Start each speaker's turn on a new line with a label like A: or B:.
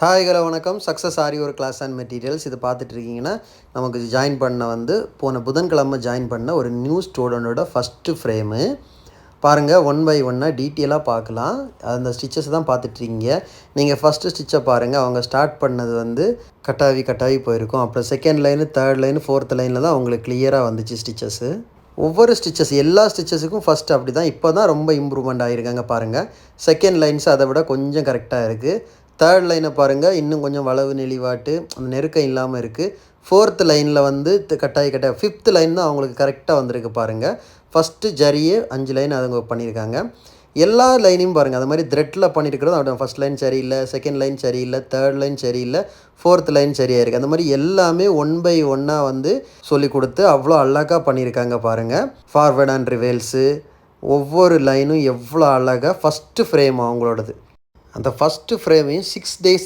A: Hi hello வணக்கம். Success ஆரி ஒரு class and materials இது பார்த்துட்டு இருக்கீங்கன்னா, நமக்கு ஜாயின் பண்ண போன புதன்கிழமை ஜாயின் பண்ண ஒரு நியூ ஸ்டூடெண்ட்டோட ஃபஸ்ட்டு ஃப்ரேமு பாருங்கள். ஒன் பை ஒன்னாக டீட்டெயிலாக பார்க்கலாம். அந்த ஸ்டிச்சஸ் தான் பார்த்துட்ருக்கீங்க. நீங்கள் ஃபஸ்ட்டு ஸ்டிச்சை பாருங்கள். அவங்க ஸ்டார்ட் பண்ணது கட்டாவி போயிருக்கும். அப்புறம் second line, third line, fourth லைனில் தான் அவங்களுக்கு கிளியராக வந்துச்சு ஸ்டிச்சஸ்ஸு. ஒவ்வொரு எல்லா ஸ்டிச்சஸுக்கும் ஃபஸ்ட்டு அப்படி தான். இப்போ தான் ரொம்ப இம்ப்ரூவ்மெண்ட் ஆகிருக்காங்க பாருங்கள். செகண்ட் லைன்ஸ் அதை விட கொஞ்சம் கரெக்டாக இருக்குது. தேர்ட் லைனை பாருங்கள், இன்னும் கொஞ்சம் வளவு நெளிவாட்டு அந்த நெருக்கம் இல்லாமல் இருக்குது. ஃபோர்த் லைனில் கட்டாய ஃபிஃப்த் லைன் தான் அவங்களுக்கு கரெக்டாக வந்திருக்கு பாருங்கள். ஃபஸ்ட்டு ஜரியே 5 லைன் அவங்க பண்ணியிருக்காங்க. எல்லா லைனையும் பாருங்கள், அது மாதிரி த்ரெட்டில் பண்ணியிருக்கிறது அவன் ஃபஸ்ட் லைன் சரியில்லை, செகண்ட் லைன் சரியில்லை, தேர்ட் லைன் சரியில்லை, ஃபோர்த் லைன் சரியாக இருக்குது. அந்த மாதிரி எல்லாமே ஒன் பை ஒன்னாக சொல்லி கொடுத்து அவ்வளோ அழகாக பண்ணியிருக்காங்க பாருங்கள். ஃபார்வேர்ட் அண்ட் ரிவேல்ஸு ஒவ்வொரு லைனும் எவ்வளோ அழகாக ஃபஸ்ட்டு ஃப்ரேம் அவங்களோடது. அந்த ஃபஸ்ட்டு ஃப்ரேமையும் 6 டேஸில்